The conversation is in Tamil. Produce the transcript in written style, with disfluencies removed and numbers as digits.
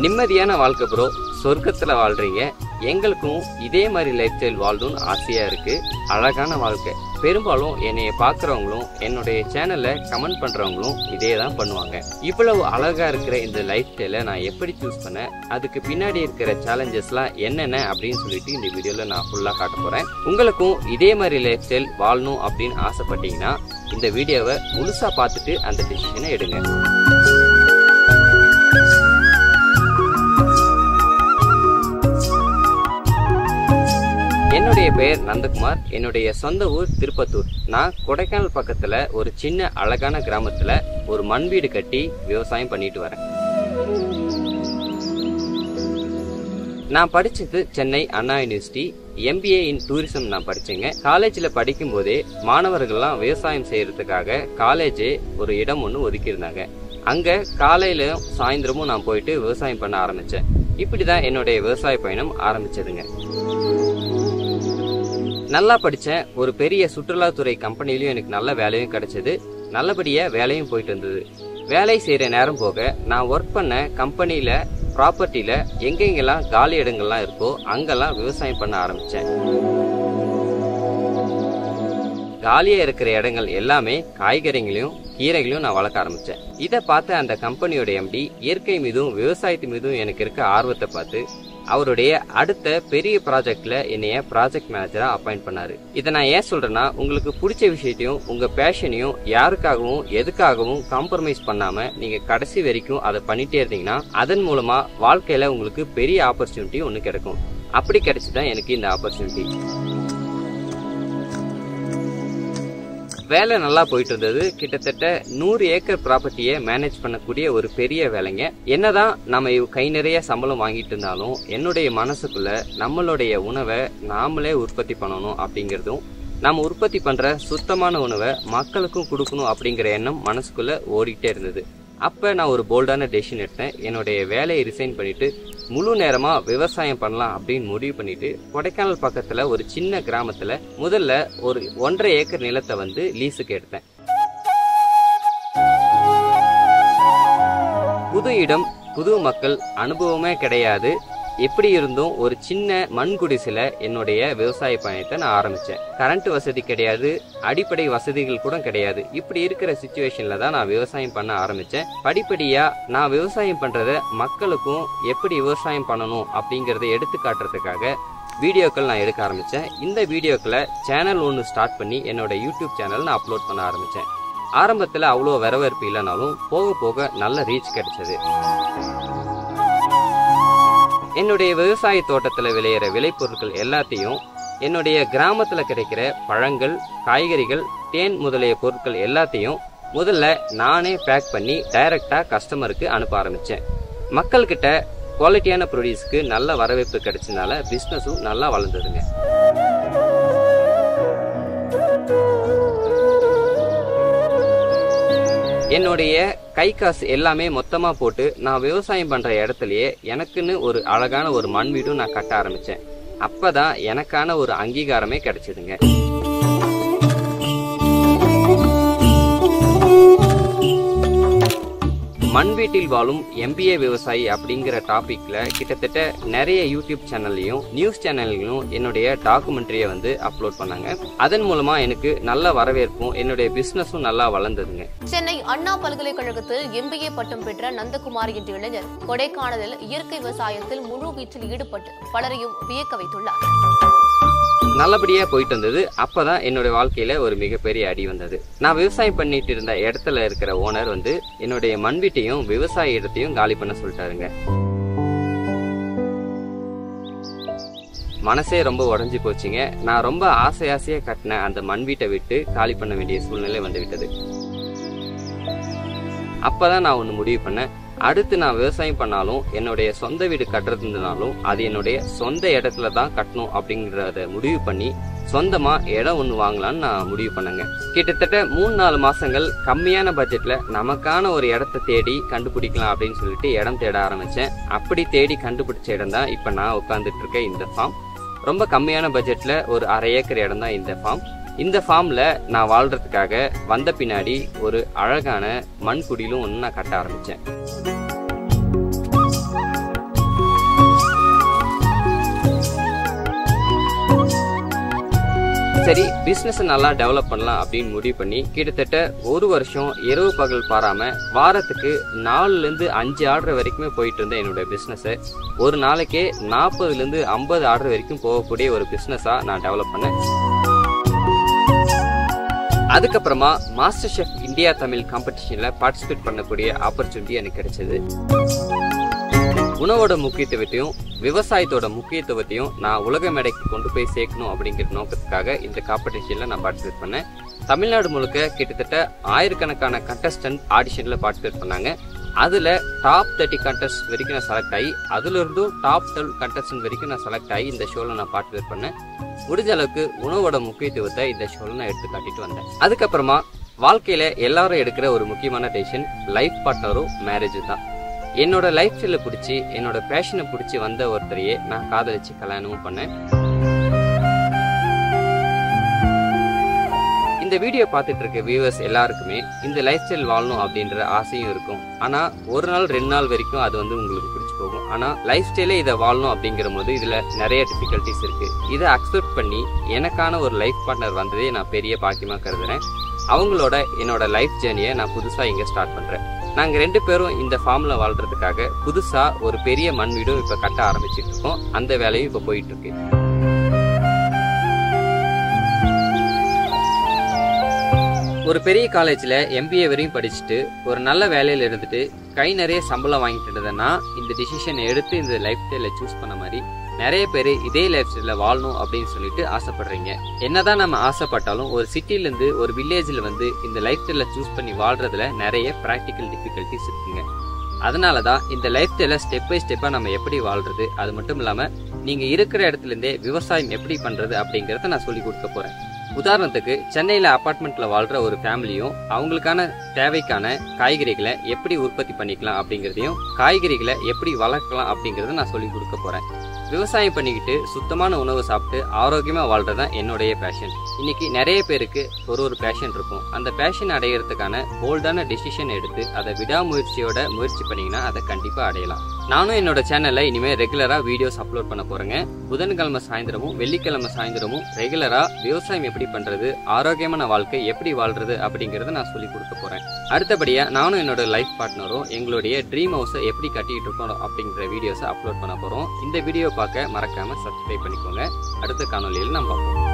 நிம்மதியான வாழ்க்கை ப்ரோ, சொர்க்கத்துல வாழ்றீங்க. எங்களுக்கும் இதே மாதிரி லைஃப் ஸ்டைல் வாழணும்னு ஆசையா இருக்கு. அழகான வாழ்க்கை. பெரும்பாலும் என்னைய பாக்குறவங்களும் என்னுடைய சேனல்ல கமெண்ட் பண்றவங்களும் இதே தான் பண்ணுவாங்க. இவ்வளவு அழகா இருக்கிற இந்த லைஃப் ஸ்டைலை நான் எப்படி சூஸ் பண்ணேன், அதுக்கு பின்னாடி இருக்கிற சேலஞ்சஸ்லாம் என்னென்ன அப்படின்னு சொல்லிட்டு இந்த வீடியோல நான் ஃபுல்லா காட்ட போறேன். உங்களுக்கும் இதே மாதிரி லைஃப் ஸ்டைல் வாழணும் அப்படின்னு ஆசைப்பட்டீங்கன்னா இந்த வீடியோவை முழுசா பார்த்துட்டு அந்த டிசிஷனை எடுங்க. என்னுடைய பெயர் நந்தகுமார். என்னுடைய சொந்த ஊர் திருப்பத்தூர். நான் கொடைக்கானல் பக்கத்துல ஒரு சின்ன அழகான கிராமத்துல ஒரு மண் வீடு கட்டி விவசாயம் பண்ணிட்டு வரேன். நான் படிச்சது சென்னை அண்ணா யூனிவர்சிட்டி. MBA இன் டூரிசம் நான் படிச்சேங்க. காலேஜ்ல படிக்கும் போதே மாணவர்கள்லாம் விவசாயம் செய்யறதுக்காக காலேஜே ஒரு இடம் ஒன்று ஒதுக்கியிருந்தாங்க. அங்க காலையிலும் சாயந்தரமும் நான் போயிட்டு விவசாயம் பண்ண ஆரம்பிச்சேன். இப்படிதான் என்னுடைய விவசாய பயணம் ஆரம்பிச்சதுங்க. நல்லா படிச்சேன். ஒரு பெரிய சுற்றுலாத்துறை கம்பெனிலையும் எனக்கு நல்ல வேலையும் கிடைச்சது. நல்லபடியா வேலையும் போயிட்டு இருந்தது. வேலை செய்யற நேரம் போக நான் ஒர்க் பண்ண கம்பெனில ப்ராப்பர்ட்டில எங்கெங்கெல்லாம் காலி இடங்கள்லாம் இருக்கோ அங்கெல்லாம் விவசாயம் பண்ண ஆரம்பிச்சேன். காலியா இருக்கிற இடங்கள் எல்லாமே காய்கறிகளையும் கீரைகளையும் நான் வளர்க்க ஆரம்பிச்சேன். இதை பார்த்த அந்த கம்பெனியோட MD இயற்கை மீதும் விவசாயத்து மீதும் எனக்கு இருக்க ஆர்வத்தை பார்த்து அவருடைய அடுத்த பெரிய ப்ராஜெக்ட்ல என்னைய ப்ராஜெக்ட் மேனேஜரா அப்பாயிண்ட் பண்ணாரு. இதை நான் ஏன் சொல்றேன்னா, உங்களுக்கு பிடிச்ச விஷயத்தையும் உங்க பேஷனையும் யாருக்காகவும் எதுக்காகவும் காம்ப்ரமைஸ் பண்ணாம நீங்க கடைசி வரைக்கும் அதை பண்ணிட்டே இருந்தீங்கன்னா அதன் மூலமா வாழ்க்கையில உங்களுக்கு பெரிய ஆப்பர்ச்சுனிட்டி ஒண்ணு கிடைக்கும். அப்படி கிடைச்சுதான் எனக்கு இந்த ஆப்பர்ச்சுனிட்டி. வேலை நல்லா போயிட்டு இருந்தது. கிட்டத்தட்ட 100 ஏக்கர் ப்ராப்பர்ட்டியை மேனேஜ் பண்ணக்கூடிய ஒரு பெரிய வேலைங்க. என்னதான் நம்ம கை நிறைய சம்பளம் வாங்கிட்டு இருந்தாலும் என்னுடைய மனசுக்குள்ள நம்மளுடைய உணவை நாமளே உற்பத்தி பண்ணணும் அப்படிங்கறதும், நம்ம உற்பத்தி பண்ற சுத்தமான உணவை மக்களுக்கும் கொடுக்கணும் அப்படிங்கிற எண்ணம் மனசுக்குள்ள ஓடிட்டே இருந்தது. அப்ப நான் ஒரு போல்டான டெசிஷன் எடுத்தேன். என்னுடைய வேலையை ரிசைன் பண்ணிட்டு முழு நேரமா விவசாயம் பண்ணலாம் அப்படின்னு முடிவு பண்ணிட்டு கொடைக்கானல் பக்கத்துல ஒரு சின்ன கிராமத்துல முதல்ல ஒரு 1.5 ஏக்கர் நிலத்தை வந்து லீஸுக்கு எடுத்தேன். புது இடம், புது மக்கள், அனுபவமே கிடையாது. எப்படி இருந்தும் ஒரு சின்ன மண் குடிசையில என்னுடைய விவசாய பயணத்தை நான் ஆரம்பிச்சேன். கரண்ட் வசதி கிடையாது, அடிப்படை வசதிகள் கூட கிடையாது. இப்படி இருக்கிற சிச்சுவேஷன்ல தான் நான் விவசாயம் பண்ண ஆரம்பிச்சேன். படிப்படியா நான் விவசாயம் பண்றத மக்களுக்கும் எப்படி விவசாயம் பண்ணணும் அப்படிங்கறத எடுத்து காட்டுறதுக்காக வீடியோக்கள் நான் எடுக்க ஆரம்பிச்சேன். இந்த வீடியோக்களை சேனல் ஒன்று ஸ்டார்ட் பண்ணி என்னோட யூடியூப் சேனல் நான் அப்லோட் பண்ண ஆரம்பிச்சேன். ஆரம்பத்துல அவ்வளோ வரவேற்பு இல்லைனாலும் போக போக நல்ல ரீச் கிடைச்சது. என்னுடைய விவசாய தோட்டத்துல விளையிற விளைபொருட்கள் எல்லாத்தையும் என்னுடைய கிராமத்துல கிடைக்கிற பழங்கள், காய்கறிகள், தேன் முதலிய பொருட்கள் எல்லாத்தையும் முதல்ல நானே பேக் பண்ணி டைரக்டா கஸ்டமருக்கு அனுப்ப ஆரம்பிச்சேன். மக்கள் கிட்ட குவாலிட்டியான ப்ரொடியூஸ்க்கு நல்ல வரவேற்பு கிடைச்சதுனால பிசினஸும் நல்லா வளர்ந்ததுங்க. என்னுடைய கை காசு எல்லாமே மொத்தமா போட்டு நான் விவசாயம் பண்ற இடத்துலயே எனக்குன்னு ஒரு அழகான ஒரு மண் வீடும் நான் கட்ட ஆரம்பிச்சேன். அப்பதான் எனக்கான ஒரு அங்கீகாரமே கிடைச்சதுங்க. மண் வீட்டில் வாழும் MBA விவசாயி அப்படிங்கிற டாபிக்ல கிட்டத்தட்ட நிறைய யூடியூப் சேனல்லையும் நியூஸ் சேனல்லையும் என்னுடைய டாக்குமெண்ட்ரியை வந்து அப்லோட் பண்ணாங்க. அதன் மூலமா எனக்கு நல்ல வரவேற்பும் என்னுடைய பிசினஸும் நல்லா வளர்ந்ததுங்க. சென்னை அண்ணா பல்கலைக்கழகத்தில் MBA பட்டம் பெற்ற நந்தகுமார் என்ற இளைஞர் கொடைக்கானலில் இயற்கை விவசாயத்தில் முழு வீச்சில் ஈடுபட்டு பலரையும் வியக்க வைத்துள்ளார். நல்லபடியா போயிட்டு வந்தது. அப்பதான் என்னுடைய வாழ்க்கையில ஒரு மிகப்பெரிய அடி வந்தது. நான் விவசாயம் பண்ணிட்டு இருந்த இடத்துல இருக்கிற ஓனர் வந்து என்னுடைய மண் வீட்டையும் விவசாய இடத்தையும் காலி பண்ண சொல்லிட்டாருங்க. மனசே ரொம்ப உடஞ்சி போச்சுங்க. நான் ரொம்ப ஆசையா கட்டின அந்த மண் வீட்டை விட்டு காலி பண்ண வேண்டிய சூழ்நிலை வந்து விட்டது. அப்பதான் நான் ஒண்ணு முடிவு பண்ணேன். அடுத்து நான் விவசாயம் பண்ணாலும் என்னுடைய சொந்த வீடு கட்டுறதுனாலும் அது என்னுடைய சொந்த இடத்துல தான் கட்டணும் அப்படிங்கறத முடிவு பண்ணி சொந்தமா இடம் ஒண்ணு வாங்கலான்னு நான் முடிவு பண்ணேங்க. கிட்டத்தட்ட 3-4 மாசங்கள் கம்மியான பட்ஜெட்ல நமக்கான ஒரு இடத்தை தேடி கண்டுபிடிக்கலாம் அப்படின்னு சொல்லிட்டு இடம் தேட ஆரம்பிச்சேன். அப்படி தேடி கண்டுபிடிச்ச இடம் தான் இப்ப நான் உட்கார்ந்துட்டு இருக்க இந்த ஃபார்ம். ரொம்ப கம்மியான பட்ஜெட்ல ஒரு 1/2 ஏக்கர் இடம் தான் இந்த ஃபார்ம். இந்த ஃபார்ம்ல நான் வாழ்றதுக்காக வந்த பின்னாடி ஒரு அழகான மண் குடிலும் ஒன்று நான் கட்ட ஆரம்பிச்சேன். சரி பிசினஸ் நல்லா டெவலப் பண்ணலாம் அப்படின்னு முடிவு பண்ணி கிட்டத்தட்ட ஒரு வருஷம் இரவு பகல் பாராம வாரத்துக்கு 4 to 5 ஆர்டர் வரைக்குமே போயிட்டு இருந்த என்னோட பிசினஸ் ஒரு நாளைக்கே 40 to 50 ஆர்டர் வரைக்கும் போகக்கூடிய ஒரு பிசினஸா நான் டெவலப் பண்ணேன். அதுக்கப்புறமா மாஸ்டர் ஷெஃப் இந்தியா தமிழ் காம்படிஷன்ல பார்ட்டிசிபேட் பண்ணக்கூடிய ஆப்பர்ச்சுனிட்டி எனக்கு கிடைச்சது. உணவோட முக்கியத்துவத்தையும் விவசாயத்தோட முக்கியத்துவத்தையும் நான் உலக மேடைக்கு கொண்டு போய் சேர்க்கணும் அப்படிங்கிற நோக்கத்துக்காக இந்த காம்படிஷன்ல நான் பார்ட்டிசிபேட் பண்ணேன். தமிழ்நாடு முழுக்க கிட்டத்தட்ட ஆயிரக்கணக்கான கண்டஸ்டன்ட் ஆடிஷன்ல பார்ட்டிசிபேட் பண்ணாங்க. அதுல டாப் 30 கண்டஸ்ட் வரைக்கும் நான் செலக்ட் ஆகி அதுல இருந்தும் டாப் 12 கண்டஸ்டன்ட் வரைக்கும் நான் செலக்ட் ஆகி இந்த ஷோல நான் பார்ட்டிசிபேட் பண்ணேன். முடிஞ்ச அளவுக்கு உணவோட முக்கியத்துவத்தை இந்த ஷோல நான் எடுத்து காட்டிட்டு வந்தேன். அதுக்கப்புறமா வாழ்க்கையில எல்லாரும் எடுக்கிற ஒரு முக்கியமான டெசிஷன் லைஃப் பார்ட்னரும் மேரேஜ் தான். என்னோட லைஃப் ஸ்டைல பிடிச்சி என்னோட பேஷனை பிடிச்சி வந்த ஒருத்தரையே நான் காதலிச்சு கல்யாணமும் பண்ணேன். இந்த வீடியோ பார்த்துட்டு இருக்க வியூவர்ஸ் எல்லாருக்குமே இந்த லைஃப் ஸ்டைல் வாழணும் அப்படின்ற ஆசையும் இருக்கும். ஆனா ஒரு நாள் 2 நாள் வரைக்கும் அது உங்களுக்கு பிடிச்சி போகும். ஆனா லைஃப் ஸ்டைலே இதை வாழணும் அப்படிங்கிற போது இதுல நிறைய டிஃபிகல்ட்டிஸ் இருக்கு. இதை அக்செப்ட் பண்ணி எனக்கான ஒரு லைஃப் பார்ட்னர் வந்ததே நான் பெரிய பாக்கியமா கருதுறேன். அவங்களோட என்னோட லைஃப் ஜேர்னியை நான் புதுசா இங்க ஸ்டார்ட் பண்றேன். நாங்க 2 பேரும் இந்த ஃபார்ம்ல வாழ்றதுக்காக புதுசா ஒரு பெரிய மண் வீடும் இப்ப கட்ட ஆரம்பிச்சிட்டு இருக்கோம். அந்த வேலையும் இப்ப போயிட்டு இருக்கு. ஒரு பெரிய காலேஜ்ல MBA வரையும் படிச்சுட்டு ஒரு நல்ல வேலையில இருந்துட்டு கை நிறைய சம்பளம் வாங்கிட்டு இருந்தேன்னா இந்த டிசிஷனை எடுத்து இந்த லைஃப் ஸ்டைல சூஸ் பண்ண மாதிரி நிறைய பேர் இதே லைஃப் ஸ்டைல வாழணும் அப்படின்னு சொல்லிட்டு ஆசைப்படுறீங்க. என்னதான் நம்ம ஆசைப்பட்டாலும் ஒரு சிட்டில இருந்து ஒரு வில்லேஜ்ல இந்த லைஃப் ஸ்டைல சூஸ் பண்ணி வாழ்றதுல நிறைய பிராக்டிக்கல் டிஃபிகல்ட்டிஸ் இருக்குங்க. அதனாலதான் இந்த லைஃப் ஸ்டைல ஸ்டெப் பை ஸ்டெப்பா நம்ம எப்படி வாழ்றது, அது மட்டும் இல்லாம நீங்க இருக்கிற இடத்துல இருந்தே விவசாயம் எப்படி பண்றது அப்படிங்கறத நான் சொல்லி கொடுக்க போறேன். உதாரணத்துக்கு சென்னையில அபார்ட்மெண்ட்ல வாழ்ற ஒரு ஃபேமிலியும் அவங்களுக்கான தேவைக்கான காய்கறிகளை எப்படி உற்பத்தி பண்ணிக்கலாம் அப்படிங்கறதையும் காய்கறிகளை எப்படி வளர்க்கலாம் அப்படிங்கறத நான் சொல்லி கொடுக்க போறேன். விவசாயம் பண்ணிக்கிட்டு சுத்தமான உணவு சாப்பிட்டு ஆரோக்கியமா வாழ்றதுதான் என்னுடைய பேஷன். இன்னைக்கு நிறைய பேருக்கு ஒரு பேஷன் இருக்கும். அந்த பேஷன் அடையிறதுக்கான போல்டான டிசிஷன் எடுத்து அதை விடாமுயற்சியோட முயற்சி பண்ணீங்கன்னா அதை கண்டிப்பா அடையலாம். நானும் என்னோட சேனல்ல இனிமே ரெகுலரா வீடியோஸ் அப்லோட் பண்ண போறேங்க. புதன்கிழமை சாயந்தரமும் வெள்ளிக்கிழமை சாயந்தரமும் ரெகுலரா விவசாயம் எப்படி பண்றது, ஆரோக்கியமான வாழ்க்கை எப்படி வாழ்றது அப்படிங்கறத நான் சொல்லி கொடுக்க போறேன். அடுத்தபடியா நானும் என்னோட லைஃப் பார்ட்னரும் எங்களுடைய ட்ரீம் ஹவுஸை எப்படி கட்டிட்டு இருக்கோம் அப்படிங்கிற வீடியோஸை அப்லோட் பண்ண போறோம். இந்த வீடியோ பார்க்க மறக்காம சப்ஸ்கிரைப் பண்ணிக்கோங்க. அடுத்த காணொலியில் நாம் பார்ப்போம்.